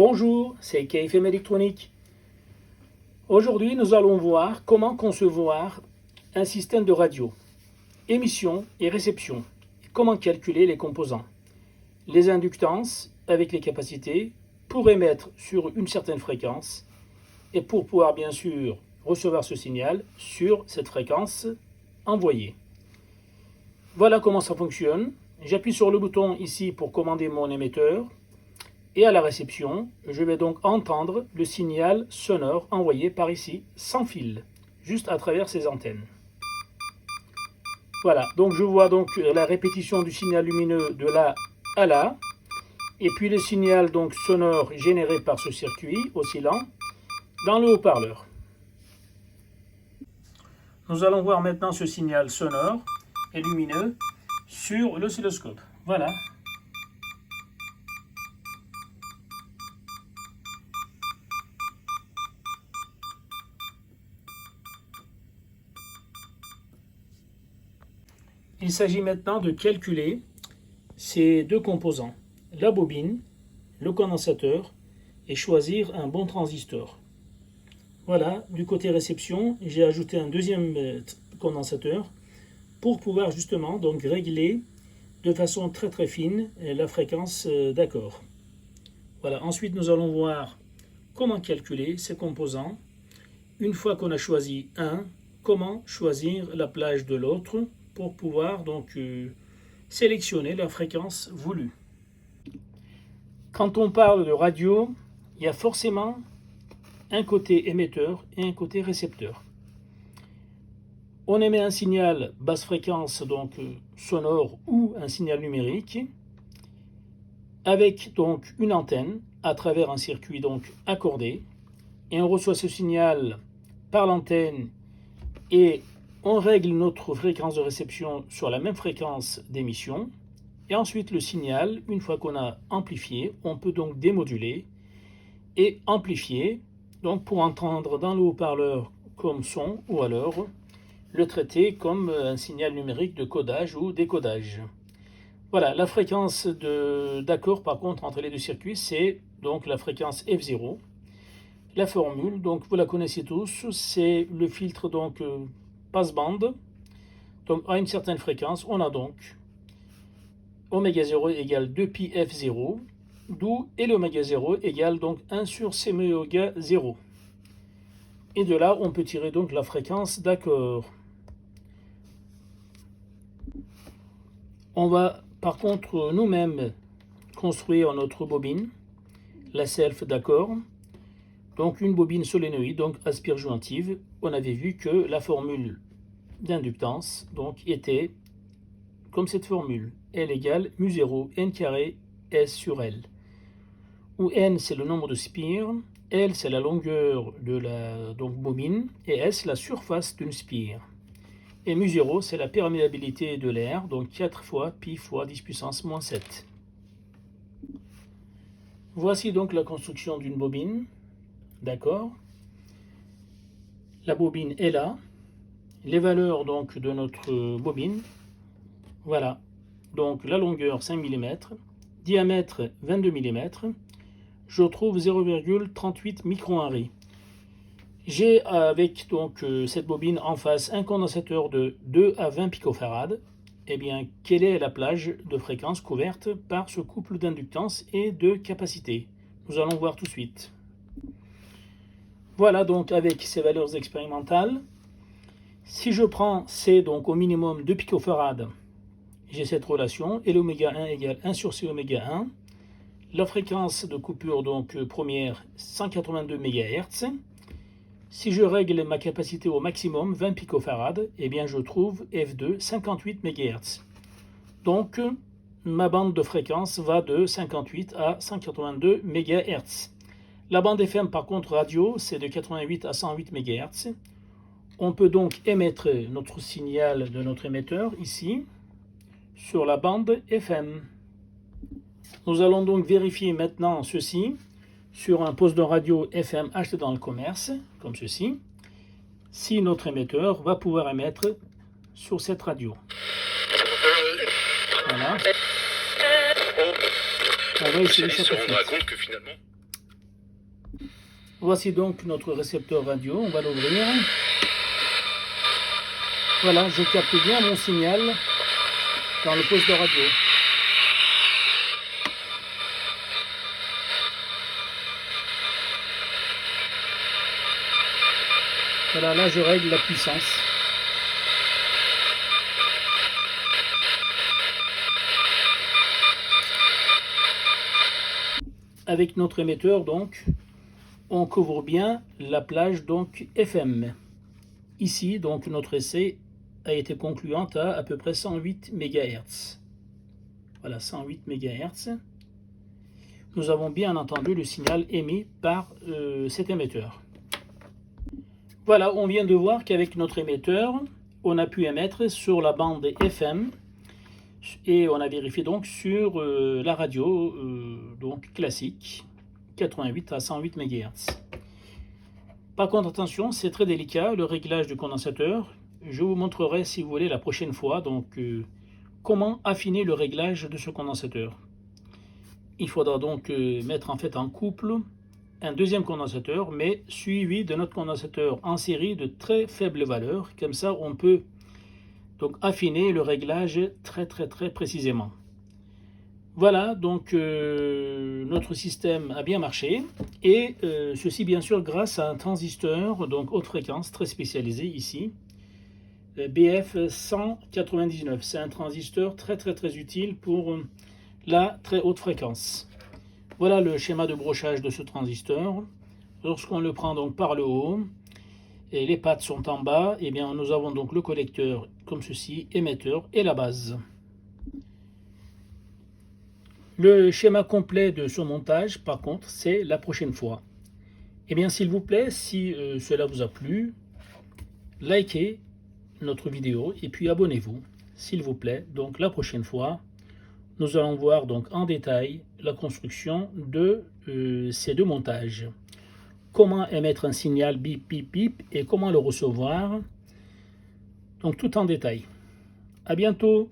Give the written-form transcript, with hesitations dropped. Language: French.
Bonjour, c'est KFM Électronique. Aujourd'hui, nous allons voir comment concevoir un système de radio, émission et réception, et comment calculer les composants, les inductances avec les capacités pour émettre sur une certaine fréquence et pour pouvoir bien sûr recevoir ce signal sur cette fréquence envoyée. Voilà comment ça fonctionne. J'appuie sur le bouton ici pour commander mon émetteur. Et à la réception, je vais donc entendre le signal sonore envoyé par ici, sans fil, juste à travers ces antennes. Voilà, donc je vois donc la répétition du signal lumineux de là à là, et puis le signal donc sonore généré par ce circuit oscillant dans le haut-parleur. Nous allons voir maintenant ce signal sonore et lumineux sur l'oscilloscope. Voilà. Il s'agit maintenant de calculer ces deux composants, la bobine, le condensateur, et choisir un bon transistor. Voilà, du côté réception, j'ai ajouté un deuxième condensateur pour pouvoir justement donc régler de façon très fine la fréquence d'accord. Voilà, ensuite nous allons voir comment calculer ces composants. Une fois qu'on a choisi un, comment choisir la plage de l'autre pour pouvoir donc sélectionner la fréquence voulue. Quand on parle de radio, il y a forcément un côté émetteur et un côté récepteur. On émet un signal basse fréquence, donc sonore, ou un signal numérique, avec donc une antenne à travers un circuit donc accordé, et on reçoit ce signal par l'antenne et on règle notre fréquence de réception sur la même fréquence d'émission. Et ensuite le signal, une fois qu'on a amplifié, on peut donc démoduler et amplifier, donc pour entendre dans le haut-parleur comme son, ou alors le traiter comme un signal numérique de codage ou décodage. Voilà, la fréquence d'accord par contre entre les deux circuits, c'est donc la fréquence F0. La formule, donc vous la connaissez tous, c'est le filtre donc passe-bande. Donc à une certaine fréquence, on a donc oméga 0 égale 2pi f0, d'où et l'oméga 0 égale donc 1 sur c-oméga 0. Et de là, on peut tirer donc la fréquence d'accord. On va par contre nous-mêmes construire notre bobine, la self d'accord. Donc une bobine solénoïde, donc aspire jointive. On avait vu que la formule d'inductance donc était comme cette formule, L égale mu0 n carré S sur L, où n c'est le nombre de spires, L c'est la longueur de la donc bobine, et S la surface d'une spire. Et mu0 c'est la perméabilité de l'air, donc 4 fois pi fois 10 puissance moins 7. Voici donc la construction d'une bobine, d'accord. La bobine est là, les valeurs donc de notre bobine, voilà, donc la longueur 5 mm, diamètre 22 mm, je trouve 0,38 microhenry. J'ai avec donc cette bobine en face un condensateur de 2 à 20 picofarad. Eh bien, quelle est la plage de fréquence couverte par ce couple d'inductance et de capacité? Nous allons voir tout de suite. Voilà donc avec ces valeurs expérimentales. Si je prends C donc au minimum 2 picofarad, j'ai cette relation, et l'oméga 1 égale 1 sur C oméga 1. La fréquence de coupure donc première 182 MHz. Si je règle ma capacité au maximum 20 picofarad, eh bien je trouve F2 58 MHz. Donc ma bande de fréquence va de 58 à 182 MHz. La bande FM par contre radio, c'est de 88 à 108 MHz. On peut donc émettre notre signal de notre émetteur ici sur la bande FM. Nous allons donc vérifier maintenant ceci sur un poste de radio FM acheté dans le commerce, comme ceci, si notre émetteur va pouvoir émettre sur cette radio. Voilà. On va essayer de se rendre compte que finalement... Voici donc notre récepteur radio, on va l'ouvrir. Voilà, je capte bien mon signal dans le poste de radio. Voilà, là je règle la puissance. Avec notre émetteur donc, on couvre bien la plage donc FM. Ici donc notre essai a été concluant à peu près 108 MHz. Voilà, 108 MHz. Nous avons bien entendu le signal émis par cet émetteur. Voilà, on vient de voir qu'avec notre émetteur, on a pu émettre sur la bande FM et on a vérifié donc sur la radio donc classique 88 à 108 MHz. Par contre, attention, c'est très délicat le réglage du condensateur. Je vous montrerai, si vous voulez, la prochaine fois donc comment affiner le réglage de ce condensateur. Il faudra donc mettre en fait en couple un deuxième condensateur, mais suivi de notre condensateur en série de très faible valeur. Comme ça, on peut donc affiner le réglage très précisément. Voilà, donc notre système a bien marché, et ceci bien sûr grâce à un transistor donc haute fréquence très spécialisé ici, BF 199. C'est un transistor très utile pour la très haute fréquence. Voilà le schéma de brochage de ce transistor. Lorsqu'on le prend donc par le haut et les pattes sont en bas, et bien nous avons donc le collecteur comme ceci, émetteur et la base. Le schéma complet de son montage, par contre, c'est la prochaine fois. Et bien s'il vous plaît, si cela vous a plu, likez notre vidéo et puis abonnez-vous, s'il vous plaît. Donc la prochaine fois, nous allons voir donc en détail la construction de ces deux montages. Comment émettre un signal bip bip bip et comment le recevoir. Donc tout en détail. À bientôt.